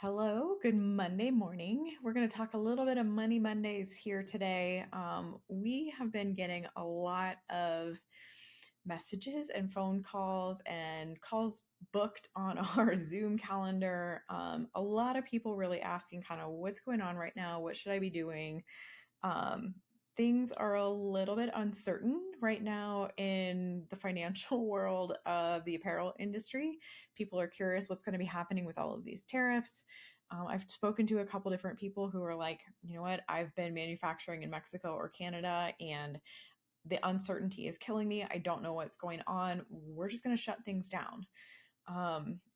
Hello, good Monday morning. We're going to talk a little bit of Money Mondays here today. We have been getting a lot of messages and phone calls and calls booked on our Zoom calendar. A lot of people really asking kind of what's going on right now, what should I be doing? Um, Things are a little bit uncertain right now in the financial world of the apparel industry. People are curious what's going to be happening with all of these tariffs. I've spoken to a couple different people who are like, you know what, I've been manufacturing in Mexico or Canada and the uncertainty is killing me. I don't know what's going on. We're just going to shut things down.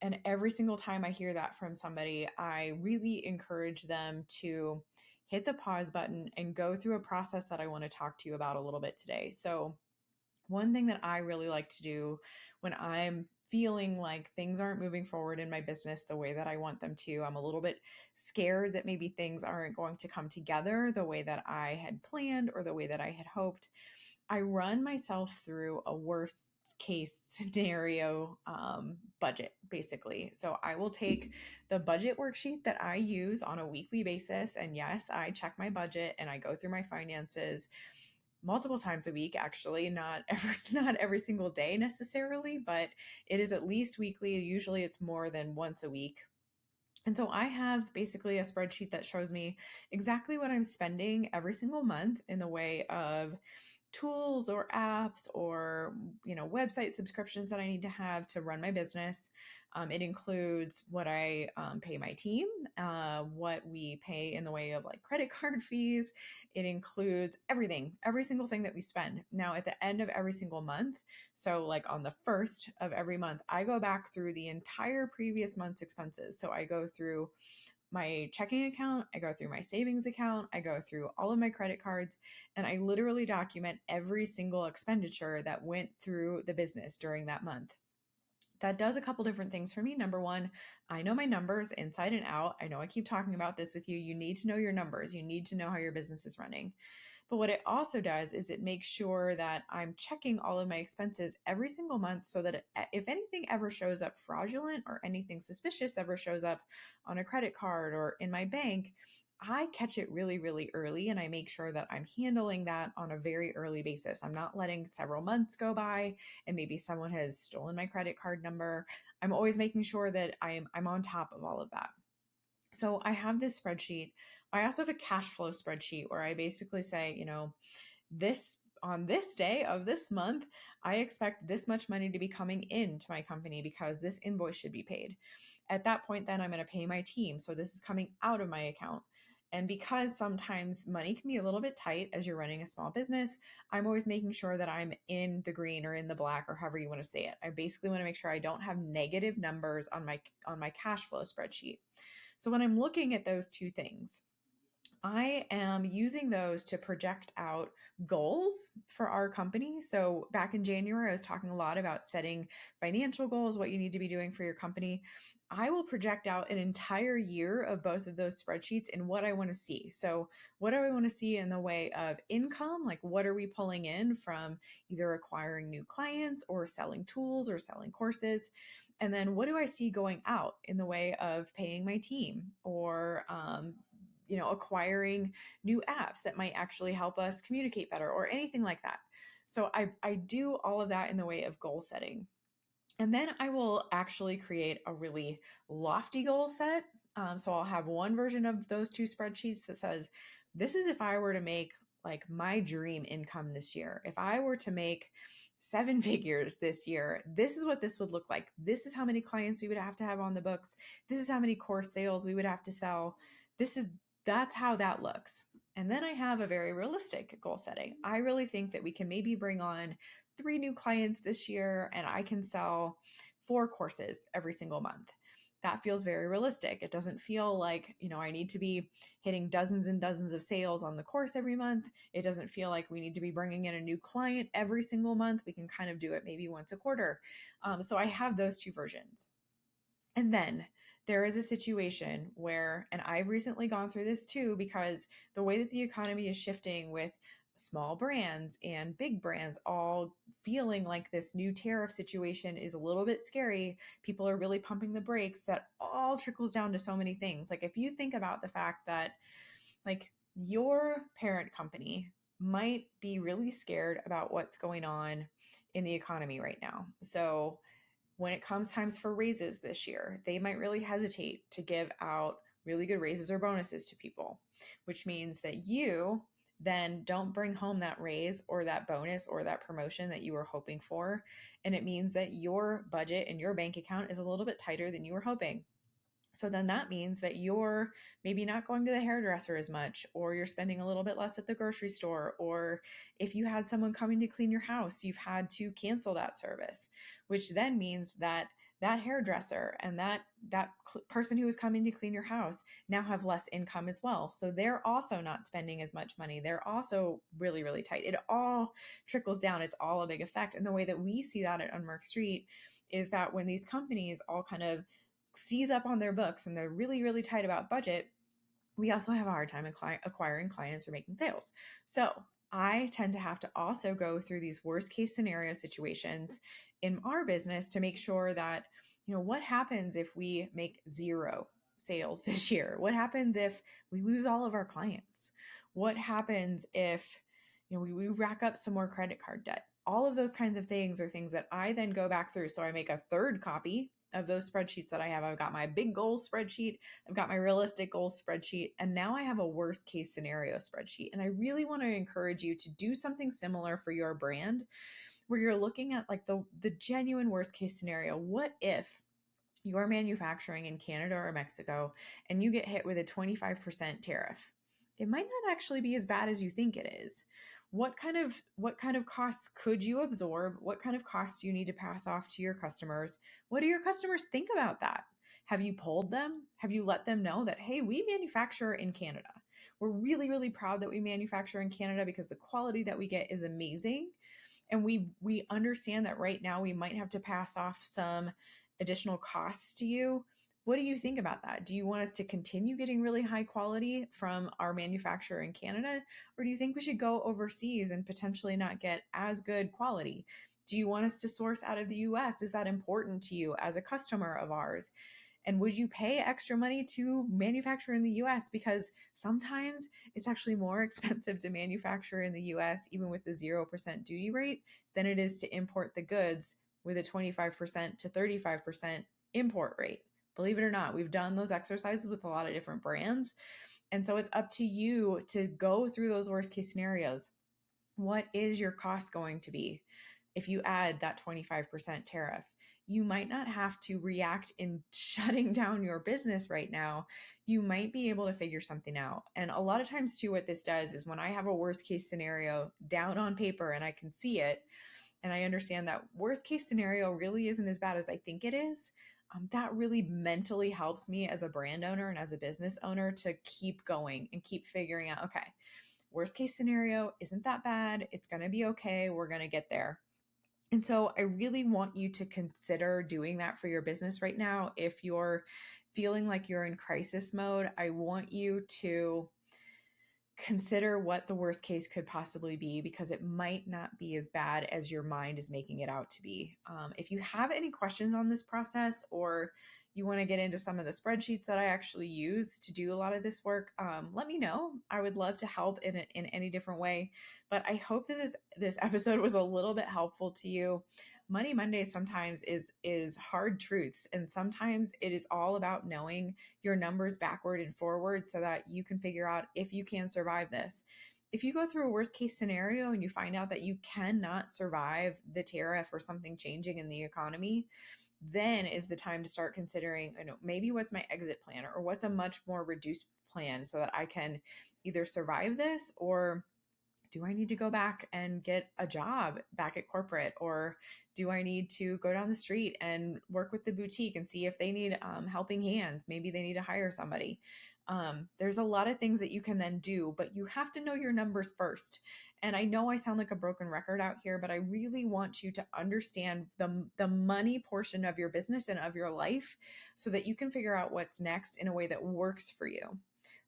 And every single time I hear that from somebody, I really encourage them to hit the pause button and go through a process that I want to talk to you about a little bit today. So, one thing that I really like to do when I'm feeling like things aren't moving forward in my business the way that I want them to, I'm a little bit scared that maybe things aren't going to come together the way that I had planned or the way that I had hoped. I run myself through a worst case scenario budget, basically. So I will take the budget worksheet that I use on a weekly basis. And yes, I check my budget and I go through my finances multiple times a week, actually, not every single day necessarily, but it is at least weekly. Usually it's more than once a week. And so I have basically a spreadsheet that shows me exactly what I'm spending every single month in the way of tools or apps or website subscriptions that I need to have to run my business. It includes what I pay my team, what we pay in the way of like credit card fees. It includes everything, every single thing that we spend. Now at the end of every single month, so like on the first of every month, I go back through the entire previous month's expenses. So I go through my checking account, I go through my savings account, I go through all of my credit cards, and I literally document every single expenditure that went through the business during that month. That does a couple different things for me. Number one, I know my numbers inside and out. I know I keep talking about this with you. You need to know your numbers. You need to know how your business is running. But what it also does is it makes sure that I'm checking all of my expenses every single month so that if anything ever shows up fraudulent or anything suspicious ever shows up on a credit card or in my bank, I catch it really, really early and I make sure that I'm handling that on a very early basis. I'm not letting several months go by and maybe someone has stolen my credit card number. I'm always making sure that I'm on top of all of that. So I have this spreadsheet. I also have a cash flow spreadsheet where I basically say, this on this day of this month, I expect this much money to be coming into my company because this invoice should be paid. At that point, then I'm going to pay my team. So this is coming out of my account. And because sometimes money can be a little bit tight as you're running a small business, I'm always making sure that I'm in the green or in the black or however you want to say it. I basically want to make sure I don't have negative numbers on my cash flow spreadsheet. So when I'm looking at those two things, I am using those to project out goals for our company. So back in January, I was talking a lot about setting financial goals, what you need to be doing for your company. I will project out an entire year of both of those spreadsheets and what I want to see. So what do I want to see in the way of income? Like what are we pulling in from either acquiring new clients or selling tools or selling courses? And then what do I see going out in the way of paying my team or acquiring new apps that might actually help us communicate better or anything like that. So I do all of that in the way of goal setting. And then I will actually create a really lofty goal set. So I'll have one version of those two spreadsheets that says, this is if I were to make like my dream income this year. If I were to make seven figures this year, this is what this would look like. This is how many clients we would have to have on the books. This is how many course sales we would have to sell. That's how that looks. And then I have a very realistic goal setting. I really think that we can maybe bring on 3 new clients this year and I can sell 4 courses every single month. That feels very realistic. It doesn't feel like, I need to be hitting dozens and dozens of sales on the course every month. It doesn't feel like we need to be bringing in a new client every single month. We can kind of do it maybe once a quarter. So I have those two versions. And then there is a situation where, and I've recently gone through this too, because the way that the economy is shifting with small brands and big brands all feeling like this new tariff situation is a little bit scary. People are really pumping the brakes. That all trickles down to so many things. Like if you think about the fact that like your parent company might be really scared about what's going on in the economy right now. So when it comes times for raises this year, they might really hesitate to give out really good raises or bonuses to people, which means that you then don't bring home that raise or that bonus or that promotion that you were hoping for. And it means that your budget and your bank account is a little bit tighter than you were hoping. So then that means that you're maybe not going to the hairdresser as much, or you're spending a little bit less at the grocery store, or if you had someone coming to clean your house, you've had to cancel that service, which then means that that hairdresser and that person who is coming to clean your house now have less income as well. So they're also not spending as much money. They're also really, really tight. It all trickles down. It's all a big effect. And the way that we see that at Unmarked Street is that when these companies all kind of seize up on their books and they're really, really tight about budget, we also have a hard time acquiring clients or making sales. So I tend to have to also go through these worst case scenario situations in our business to make sure that, what happens if we make zero sales this year? What happens if we lose all of our clients? What happens if, we rack up some more credit card debt? All of those kinds of things are things that I then go back through. So I make a third copy of those spreadsheets that I have. I've got my big goals spreadsheet, I've got my realistic goals spreadsheet, and now I have a worst case scenario spreadsheet. And I really want to encourage you to do something similar for your brand, where you're looking at like the genuine worst case scenario. What if you're manufacturing in Canada or Mexico and you get hit with a 25% tariff? It might not actually be as bad as you think it is. What kind of costs could you absorb? What kind of costs do you need to pass off to your customers? What do your customers think about that? Have you polled them? Have you let them know that, hey, we manufacture in Canada? We're really, really proud that we manufacture in Canada because the quality that we get is amazing. And we understand that right now we might have to pass off some additional costs to you. What do you think about that? Do you want us to continue getting really high quality from our manufacturer in Canada? Or do you think we should go overseas and potentially not get as good quality? Do you want us to source out of the US? Is that important to you as a customer of ours? And would you pay extra money to manufacture in the US? Because sometimes it's actually more expensive to manufacture in the US, even with the 0% duty rate, than it is to import the goods with a 25% to 35% import rate. Believe it or not, we've done those exercises with a lot of different brands. And so it's up to you to go through those worst case scenarios. What is your cost going to be if you add that 25% tariff? You might not have to react in shutting down your business right now. You might be able to figure something out. And a lot of times too, what this does is when I have a worst case scenario down on paper and I can see it, and I understand that worst case scenario really isn't as bad as I think it is, that really mentally helps me as a brand owner and as a business owner to keep going and keep figuring out, okay, worst case scenario isn't that bad. It's going to be okay. We're going to get there. And so I really want you to consider doing that for your business right now. If you're feeling like you're in crisis mode, I want you to consider what the worst case could possibly be, because it might not be as bad as your mind is making it out to be. If you have any questions on this process, or you want to get into some of the spreadsheets that I actually use to do a lot of this work, let me know. I would love to help in any different way. But I hope that this episode was a little bit helpful to you. Money Monday sometimes is hard truths, and sometimes it is all about knowing your numbers backward and forward so that you can figure out if you can survive this. If you go through a worst case scenario and you find out that you cannot survive the tariff or something changing in the economy, then is the time to start considering, maybe what's my exit plan, or what's a much more reduced plan so that I can either survive this, or do I need to go back and get a job back at corporate? Or do I need to go down the street and work with the boutique and see if they need helping hands? Maybe they need to hire somebody. There's a lot of things that you can then do, but you have to know your numbers first. And I know I sound like a broken record out here, but I really want you to understand the money portion of your business and of your life so that you can figure out what's next in a way that works for you.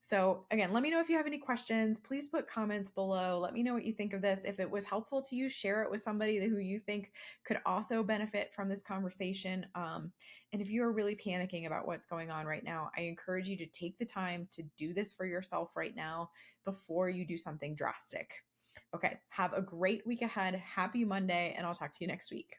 So, again, let me know if you have any questions. Please put comments below. Let me know what you think of this. If it was helpful to you, share it with somebody who you think could also benefit from this conversation. And if you are really panicking about what's going on right now, I encourage you to take the time to do this for yourself right now before you do something drastic. Okay, have a great week ahead. Happy Monday, and I'll talk to you next week.